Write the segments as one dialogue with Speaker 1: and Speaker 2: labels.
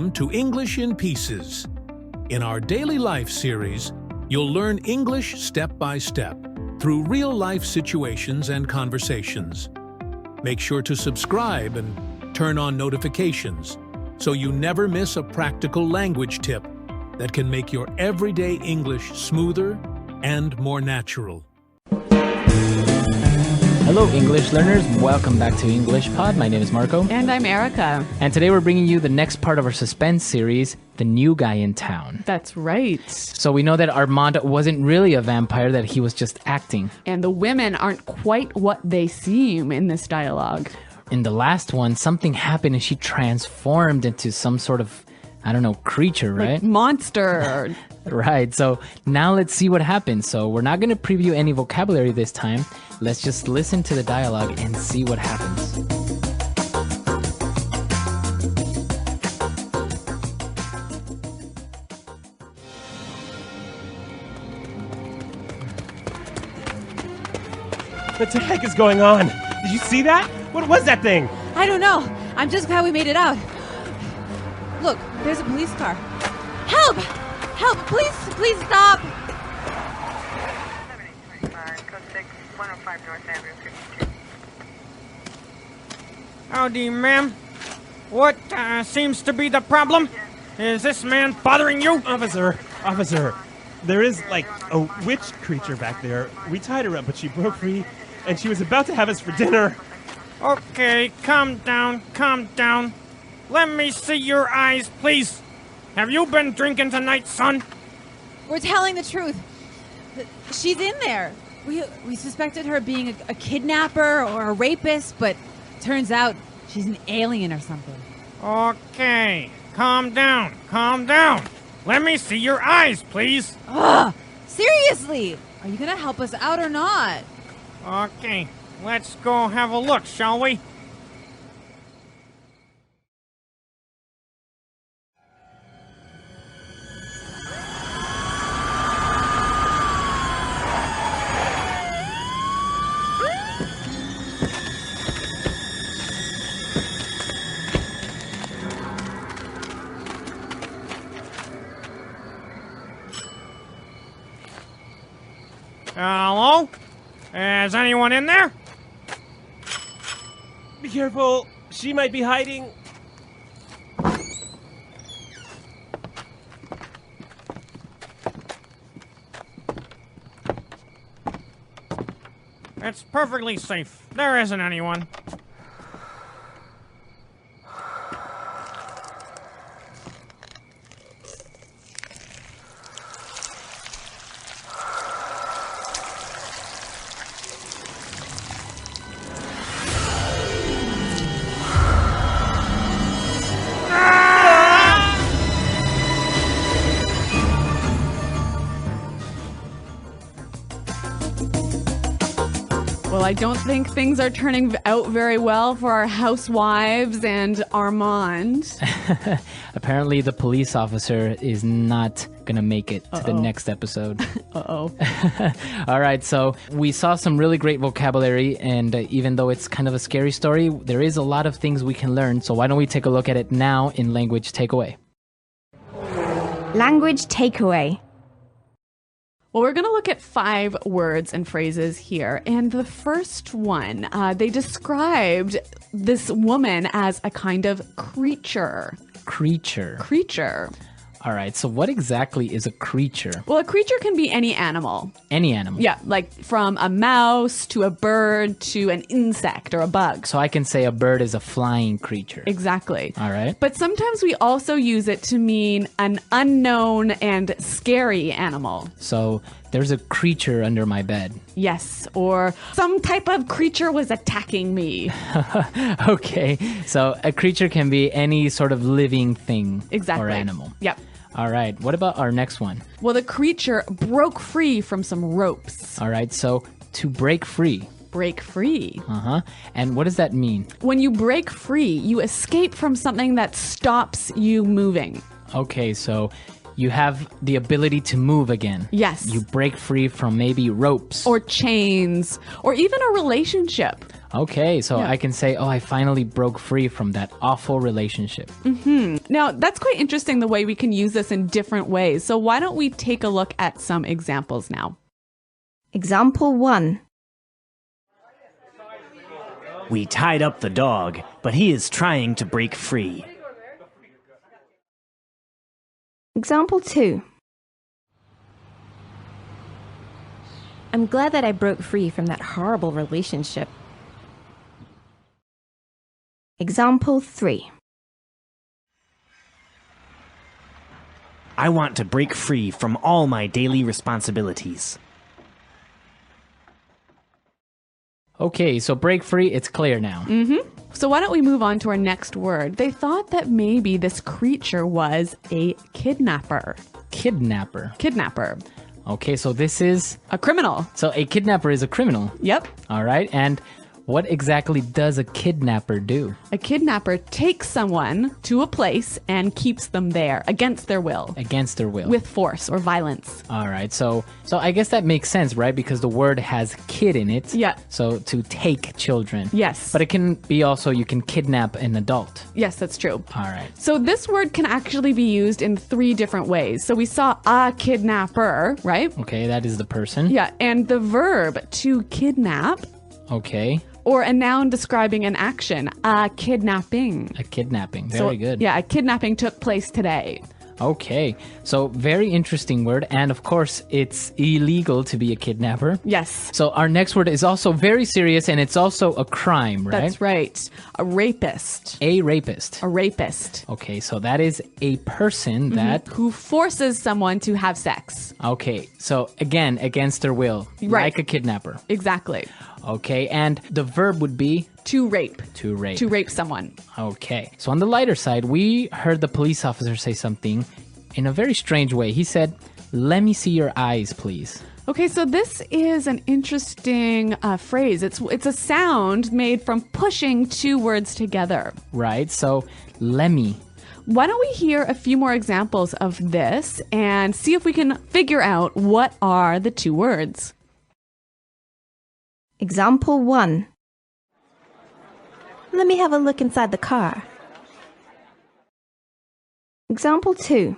Speaker 1: Welcome to English in Pieces. In our Daily Life series, you'll learn English step by step through real-life situations and conversations. Make sure to subscribe and turn on notifications so you never miss a practical language tip that can make your everyday English smoother and more natural.
Speaker 2: Hello, English learners. Welcome back to English Pod. My name is Marco.
Speaker 3: And I'm Erica.
Speaker 2: And today we're bringing you the next part of our suspense series, The New Guy in Town.
Speaker 3: That's right.
Speaker 2: So we know that Armand wasn't really a vampire, that he was just acting.
Speaker 3: And the women aren't quite what they seem in this dialogue.
Speaker 2: In the last one, something happened and she transformed into some sort of, creature, right?
Speaker 3: Like monster.
Speaker 2: Right. So now let's see what happens. So we're not going to preview any vocabulary this time. Let's just listen to the dialogue and see what happens.
Speaker 4: What the heck is going on? Did you see that? What was that thing?
Speaker 5: I don't know. I'm just glad we made it out. Look, there's a police car. Help! Help! Please stop!
Speaker 6: Code 6, 105 North Avenue, 52.
Speaker 7: Howdy, ma'am. What seems to be the problem? Is this man bothering you?
Speaker 4: Officer, there is like a witch creature back there. We tied her up, but she broke free, and she was about to have us for dinner.
Speaker 7: Okay, calm down. Let me see your eyes, please. Have you been drinking tonight, son?
Speaker 5: We're telling the truth. She's in there. We suspected her being a kidnapper or a rapist, but turns out she's an alien or something.
Speaker 7: Okay, calm down. Let me see your eyes, please.
Speaker 5: Ugh! Seriously! Are you gonna help us out or not?
Speaker 7: Okay, let's go have a look, shall we? Hello? Is anyone in there?
Speaker 4: Be careful. She might be hiding.
Speaker 7: It's perfectly safe. There isn't anyone.
Speaker 3: Well, I don't think things are turning out very well for our housewives and Armand.
Speaker 2: Apparently the police officer is not gonna make it to the next episode.
Speaker 3: Uh-oh.
Speaker 2: All right, so we saw some really great vocabulary, and even though it's kind of a scary story, there is a lot of things we can learn. So why don't we take a look at it now in Language Takeaway?
Speaker 8: Language takeaway.
Speaker 3: Well, we're going to look at 5 words and phrases here. And the first one, they described this woman as a kind of creature.
Speaker 2: Creature. All right, so what exactly is a creature?
Speaker 3: Well, a creature can be any animal.
Speaker 2: Any animal?
Speaker 3: Yeah, like from a mouse to a bird to an insect or a bug.
Speaker 2: So I can say a bird is a flying creature.
Speaker 3: Exactly.
Speaker 2: All right.
Speaker 3: But sometimes we also use it to mean an unknown and scary animal.
Speaker 2: So there's a creature under my bed.
Speaker 3: Yes, or some type of creature was attacking me.
Speaker 2: Okay, so a creature can be any sort of living thing
Speaker 3: Exactly.
Speaker 2: or animal.
Speaker 3: Yep.
Speaker 2: All right, what about our next one?
Speaker 3: Well, the creature broke free from some ropes.
Speaker 2: All right, so to break free.
Speaker 3: Break free.
Speaker 2: And what does that mean?
Speaker 3: When you break free, you escape from something that stops you moving.
Speaker 2: Okay, so you have the ability to move again.
Speaker 3: Yes.
Speaker 2: You break free from maybe ropes.
Speaker 3: Or chains, or even a relationship.
Speaker 2: Okay, so I can say, oh, I finally broke free from that awful relationship.
Speaker 3: Now, that's quite interesting the way we can use this in different ways. So why don't we take a look at some examples now?
Speaker 8: Example 1.
Speaker 9: We tied up the dog, but he is trying to break free.
Speaker 8: Example 2. I'm glad that I broke free from that horrible relationship. Example 3.
Speaker 9: I want to break free from all my daily responsibilities.
Speaker 2: Okay, so break free, it's clear now.
Speaker 3: So why don't we move on to our next word? They thought that maybe this creature was a kidnapper.
Speaker 2: Kidnapper.
Speaker 3: Kidnapper.
Speaker 2: Okay, so this is...
Speaker 3: A criminal.
Speaker 2: So a kidnapper is a criminal.
Speaker 3: Yep.
Speaker 2: All right, and what exactly does a kidnapper do?
Speaker 3: A kidnapper takes someone to a place and keeps them there against their will.
Speaker 2: Against their will.
Speaker 3: With force or violence.
Speaker 2: All right, so I guess that makes sense, right? Because the word has kid in it.
Speaker 3: Yeah.
Speaker 2: So to take children.
Speaker 3: Yes.
Speaker 2: But it can be also, you can kidnap an adult.
Speaker 3: Yes, that's true.
Speaker 2: All right.
Speaker 3: So this word can actually be used in 3 different ways. So we saw a kidnapper, right?
Speaker 2: Okay, that is the person.
Speaker 3: Yeah, and the verb to kidnap.
Speaker 2: Okay.
Speaker 3: Or a noun describing an action, a kidnapping.
Speaker 2: A kidnapping, very good.
Speaker 3: Yeah, a kidnapping took place today.
Speaker 2: Okay, so very interesting word, and of course, it's illegal to be a kidnapper.
Speaker 3: Yes.
Speaker 2: So our next word is also very serious, and it's also a crime, right?
Speaker 3: That's right. A rapist.
Speaker 2: A rapist.
Speaker 3: A rapist.
Speaker 2: Okay, so that is a person that...
Speaker 3: Who forces someone to have sex.
Speaker 2: Okay, so again, against their will.
Speaker 3: Right.
Speaker 2: Like a kidnapper.
Speaker 3: Exactly.
Speaker 2: Okay, and the verb would be...
Speaker 3: To rape.
Speaker 2: To rape.
Speaker 3: To rape someone.
Speaker 2: Okay. So on the lighter side, we heard the police officer say something in a very strange way. He said, "Let me see your eyes, please."
Speaker 3: Okay, so this is an interesting phrase. It's a sound made from pushing 2 words together.
Speaker 2: Right, so lemme.
Speaker 3: Why don't we hear a few more examples of this and see if we can figure out what are the 2 words.
Speaker 8: Example 1. Let me have a look inside the car. Example 2.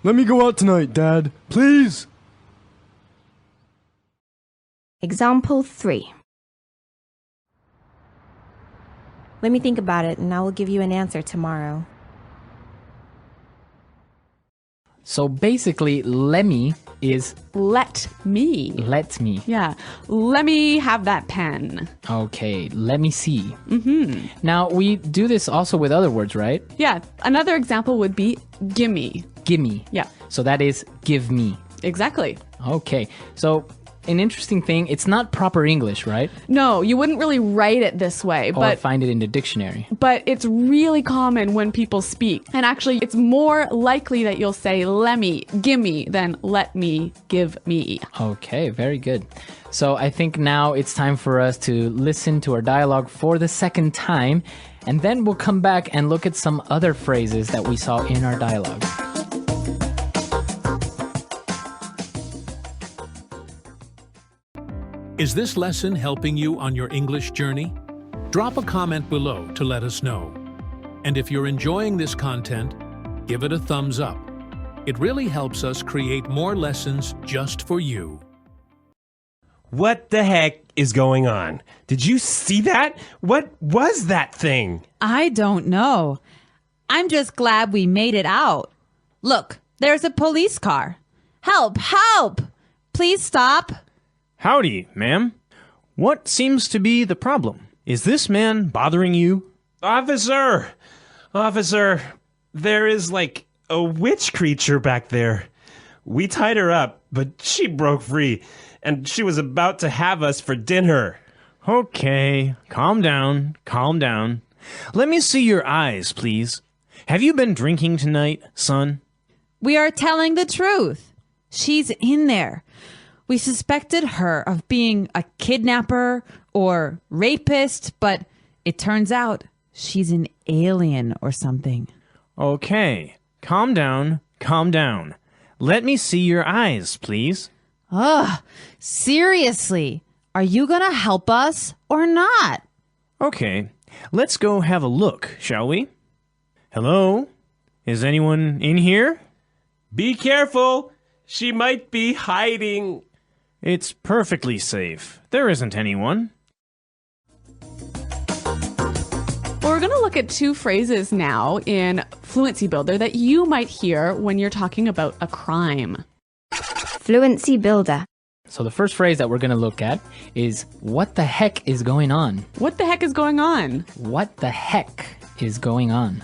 Speaker 10: Let me go out tonight, Dad. Please.
Speaker 8: Example 3. Let me think about it and I will give you an answer tomorrow.
Speaker 2: So basically, lemme is...
Speaker 3: Let me.
Speaker 2: Let me.
Speaker 3: Yeah. Let me have that pen.
Speaker 2: Okay, let me see. Now, we do this also with other words, right?
Speaker 3: Yeah. Another example would be gimme.
Speaker 2: Gimme.
Speaker 3: Yeah.
Speaker 2: So that is give me.
Speaker 3: Exactly.
Speaker 2: Okay, so an interesting thing, it's not proper English, right?
Speaker 3: No, you wouldn't really write it this way,
Speaker 2: Or find it in the dictionary.
Speaker 3: But it's really common when people speak. And actually, it's more likely that you'll say lemme, gimme, than let me, give me.
Speaker 2: Okay, very good. So I think now it's time for us to listen to our dialogue for the second time, and then we'll come back and look at some other phrases that we saw in our dialogue.
Speaker 1: Is this lesson helping you on your English journey? Drop a comment below to let us know. And if you're enjoying this content, give it a thumbs up. It really helps us create more lessons just for you.
Speaker 4: What the heck is going on? Did you see that? What was that thing?
Speaker 5: I don't know. I'm just glad we made it out. Look, there's a police car. Help! Help! Please stop.
Speaker 7: Howdy, ma'am. What seems to be the problem? Is this man bothering you?
Speaker 4: Officer, there is like a witch creature back there. We tied her up, but she broke free, and she was about to have us for dinner.
Speaker 7: Okay, calm down, calm down. Let me see your eyes, please. Have you been drinking tonight, son?
Speaker 5: We are telling the truth. She's in there. We suspected her of being a kidnapper or rapist, but it turns out she's an alien or something.
Speaker 7: Okay, calm down, calm down. Let me see your eyes, please.
Speaker 5: Ugh, seriously. Are you gonna help us or not?
Speaker 9: Okay, let's go have a look, shall we? Hello? Is anyone in here?
Speaker 4: Be careful. She might be hiding.
Speaker 9: It's perfectly safe. There isn't anyone.
Speaker 3: Well, we're going to look at two phrases now in Fluency Builder that you might hear when you're talking about a crime.
Speaker 8: Fluency Builder.
Speaker 2: So the first phrase that we're going to look at is, what the heck is going on?
Speaker 3: What the heck is going on?
Speaker 2: What the heck is going on?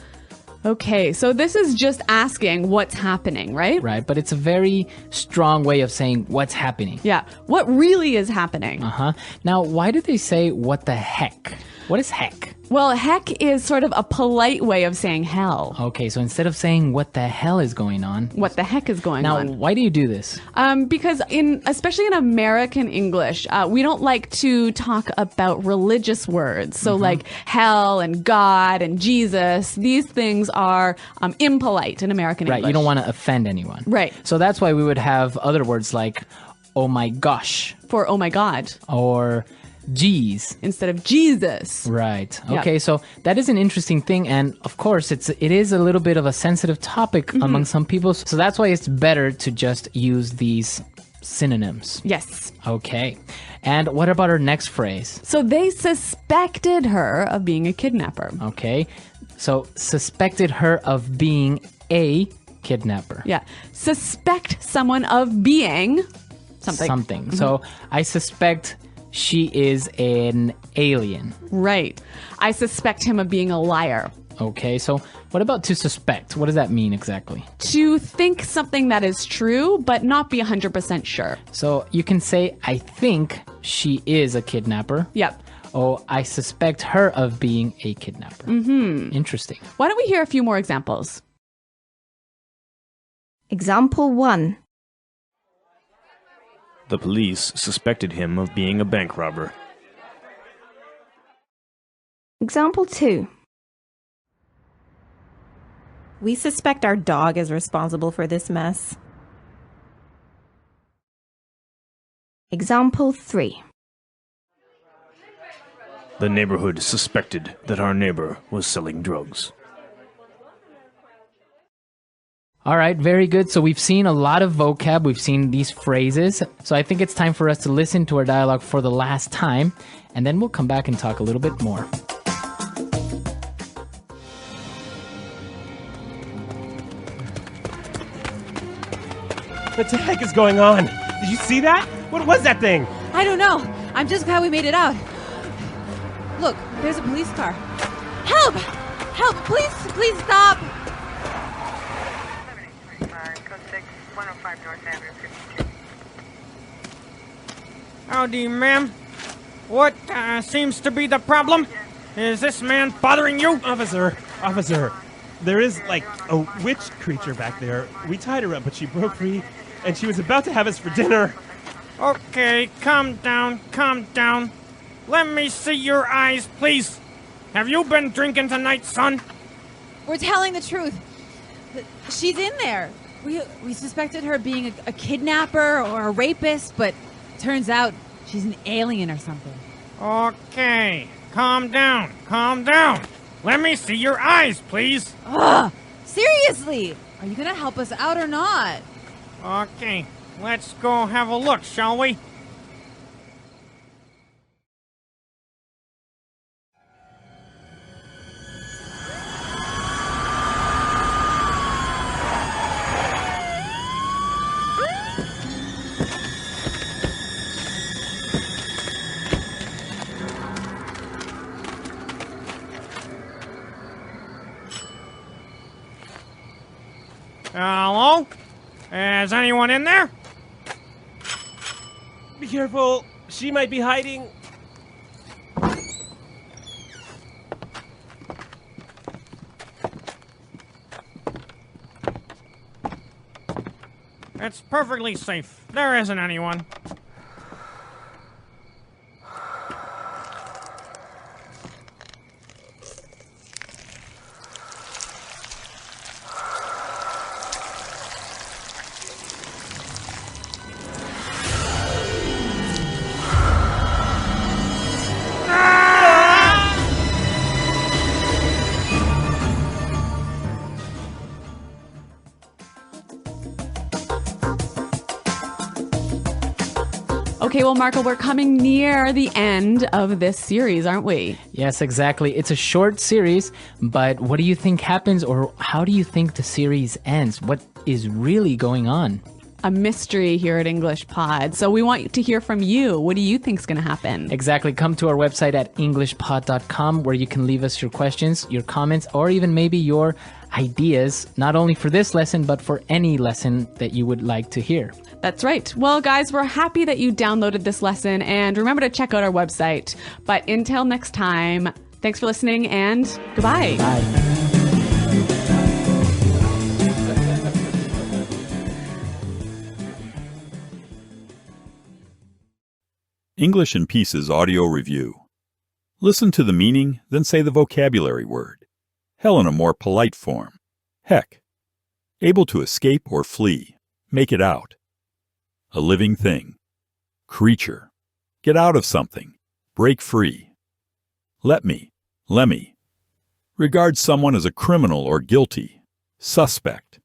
Speaker 3: Okay, so this is just asking what's happening, right?
Speaker 2: Right, but it's a very strong way of saying what's happening.
Speaker 3: Yeah, what really is happening?
Speaker 2: Uh-huh. Now, why do they say what the heck? What is heck?
Speaker 3: Well, heck is sort of a polite way of saying hell.
Speaker 2: Okay, so instead of saying what the hell is going on,
Speaker 3: What the heck is going
Speaker 2: now,
Speaker 3: on?
Speaker 2: why do you do this?
Speaker 3: Because especially in American English, we don't like to talk about religious words. So like hell and God and Jesus, these things are impolite in American
Speaker 2: Right,
Speaker 3: English.
Speaker 2: you don't want to offend anyone.
Speaker 3: Right.
Speaker 2: So that's why we would have other words like, oh my gosh,
Speaker 3: For oh my God,
Speaker 2: or geez.
Speaker 3: instead of Jesus.
Speaker 2: Right.
Speaker 3: Yeah.
Speaker 2: Okay, so that is an interesting thing, and of course it is a little bit of a sensitive topic among some people, so that's why it's better to just use these synonyms.
Speaker 3: Yes.
Speaker 2: Okay. And what about our next phrase?
Speaker 3: So they suspected her of being a kidnapper.
Speaker 2: Okay. So suspected her of being a kidnapper.
Speaker 3: Yeah. Suspect someone of being something.
Speaker 2: So I suspect she is an alien.
Speaker 3: Right. I suspect him of being a liar.
Speaker 2: Okay, so what about to suspect? What does that mean exactly?
Speaker 3: To think something that is true, but not be 100% sure.
Speaker 2: So you can say, I think she is a kidnapper.
Speaker 3: Yep.
Speaker 2: Oh, I suspect her of being a kidnapper. Interesting.
Speaker 3: Why don't we hear a few more examples?
Speaker 8: Example 1.
Speaker 9: The police suspected him of being a bank robber.
Speaker 8: Example 2.
Speaker 11: We suspect our dog is responsible for this mess.
Speaker 8: Example 3.
Speaker 9: The neighborhood suspected that our neighbor was selling drugs.
Speaker 2: All right, very good. So we've seen a lot of vocab. We've seen these phrases. So I think it's time for us to listen to our dialogue for the last time, and then we'll come back and talk a little bit more.
Speaker 4: What the heck is going on? Did you see that? What was that thing?
Speaker 5: I don't know. I'm just glad we made it out. Look, there's a police car. Help! Help! Please stop!
Speaker 6: 7835, code 6, 105 North Avenue, 52.
Speaker 7: Howdy, ma'am. What seems to be the problem? Is this man bothering you?
Speaker 4: Officer, there is like a witch creature back there. We tied her up, but she broke free, and she was about to have us for dinner.
Speaker 7: Okay, calm down, calm down. Let me see your eyes, please. Have you been drinking tonight, son?
Speaker 5: We're telling the truth. She's in there. We suspected her of being a kidnapper or a rapist, but turns out she's an alien or something.
Speaker 7: Okay, calm down, calm down. Let me see your eyes, please.
Speaker 5: Ugh! Seriously! Are you gonna help us out or not?
Speaker 7: Okay, let's go have a look, shall we? Hello? Is anyone in there?
Speaker 4: Be careful. She might be hiding.
Speaker 7: It's perfectly safe. There isn't anyone.
Speaker 3: Okay, well, Marco, we're coming near the end of this series, aren't we?
Speaker 2: Yes, exactly. It's a short series, but what do you think happens, or how do you think the series ends? What is really going on?
Speaker 3: A mystery here at English Pod. So we want to hear from you. What do you think's going to happen?
Speaker 2: Exactly. Come to our website at englishpod.com where you can leave us your questions, your comments, or even maybe your ideas, not only for this lesson, but for any lesson that you would like to hear.
Speaker 3: That's right. Well, guys, we're happy that you downloaded this lesson, and remember to check out our website. But until next time, thanks for listening, and goodbye.
Speaker 2: Bye.
Speaker 12: English in Pieces Audio Review. Listen to the meaning, then say the vocabulary word. Hell in a more polite form. Heck. Able to escape or flee. Make it out. A living thing. Creature. Get out of something. Break free. Lemme. Regard someone as a criminal or guilty. Suspect.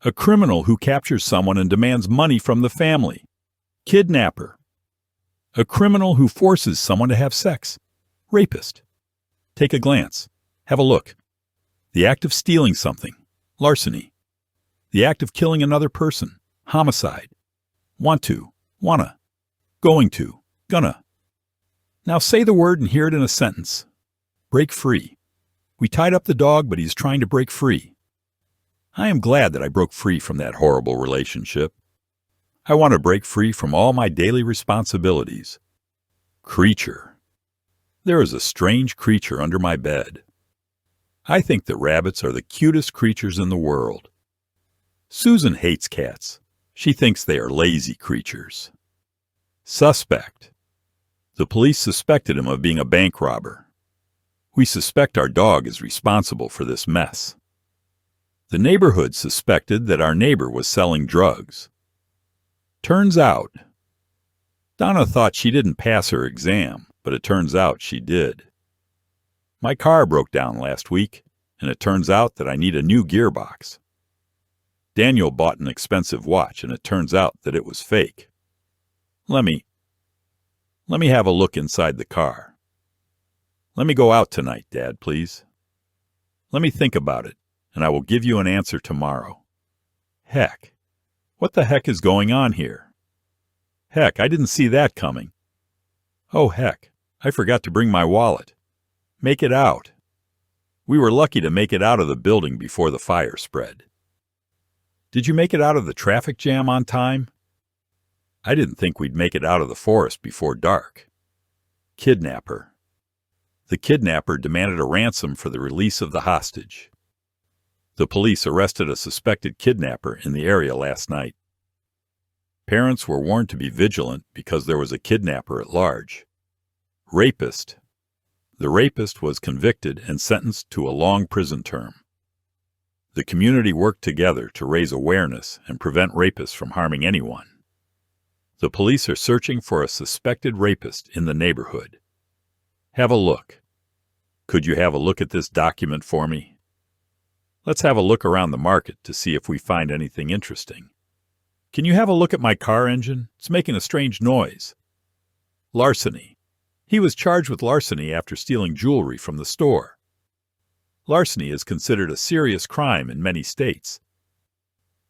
Speaker 12: A criminal who captures someone and demands money from the family. Kidnapper. A criminal who forces someone to have sex. Rapist. Take a glance. Have a look. The act of stealing something. Larceny. The act of killing another person. Homicide. Want to. Wanna. Going to. Gonna. Now say the word and hear it in a sentence. Break free. We tied up the dog, but he's trying to break free. I am glad that I broke free from that horrible relationship. I want to break free from all my daily responsibilities. Creature. There is a strange creature under my bed. I think that rabbits are the cutest creatures in the world. Susan hates cats. She thinks they are lazy creatures. Suspect. The police suspected him of being a bank robber. We suspect our dog is responsible for this mess. The neighborhood suspected that our neighbor was selling drugs. Turns out, Donna thought she didn't pass her exam, but it turns out she did. My car broke down last week, and it turns out that I need a new gearbox. Daniel bought an expensive watch, and it turns out that it was fake. Let me have a look inside the car. Let me go out tonight, Dad, please. Let me think about it, and I will give you an answer tomorrow. Heck. What the heck is going on here? Heck, I didn't see that coming. Oh, heck, I forgot to bring my wallet. Make it out. We were lucky to make it out of the building before the fire spread. Did you make it out of the traffic jam on time? I didn't think we'd make it out of the forest before dark. Kidnapper. The kidnapper demanded a ransom for the release of the hostage. The police arrested a suspected kidnapper in the area last night. Parents were warned to be vigilant because there was a kidnapper at large. Rapist. The rapist was convicted and sentenced to a long prison term. The community worked together to raise awareness and prevent rapists from harming anyone. The police are searching for a suspected rapist in the neighborhood. Have a look. Could you have a look at this document for me? Let's have a look around the market to see if we find anything interesting. Can you have a look at my car engine? It's making a strange noise. Larceny. He was charged with larceny after stealing jewelry from the store. Larceny is considered a serious crime in many states.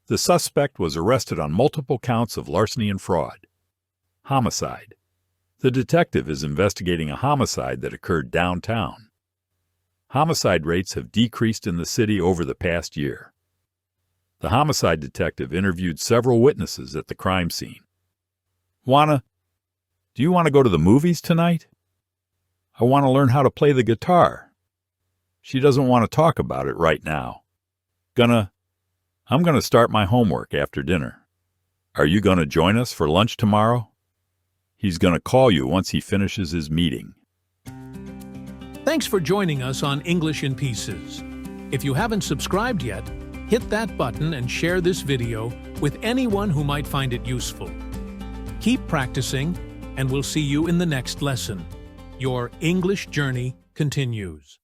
Speaker 12: The suspect was arrested on multiple counts of larceny and fraud. Homicide. The detective is investigating a homicide that occurred downtown. Homicide rates have decreased in the city over the past year. The homicide detective interviewed several witnesses at the crime scene. Do you want to go to the movies tonight? I want to learn how to play the guitar. She doesn't want to talk about it right now. I'm gonna start my homework after dinner. Are you gonna join us for lunch tomorrow? He's gonna call you once he finishes his meeting.
Speaker 1: Thanks for joining us on English in Pieces. If you haven't subscribed yet, hit that button and share this video with anyone who might find it useful. Keep practicing, and we'll see you in the next lesson. Your English journey continues.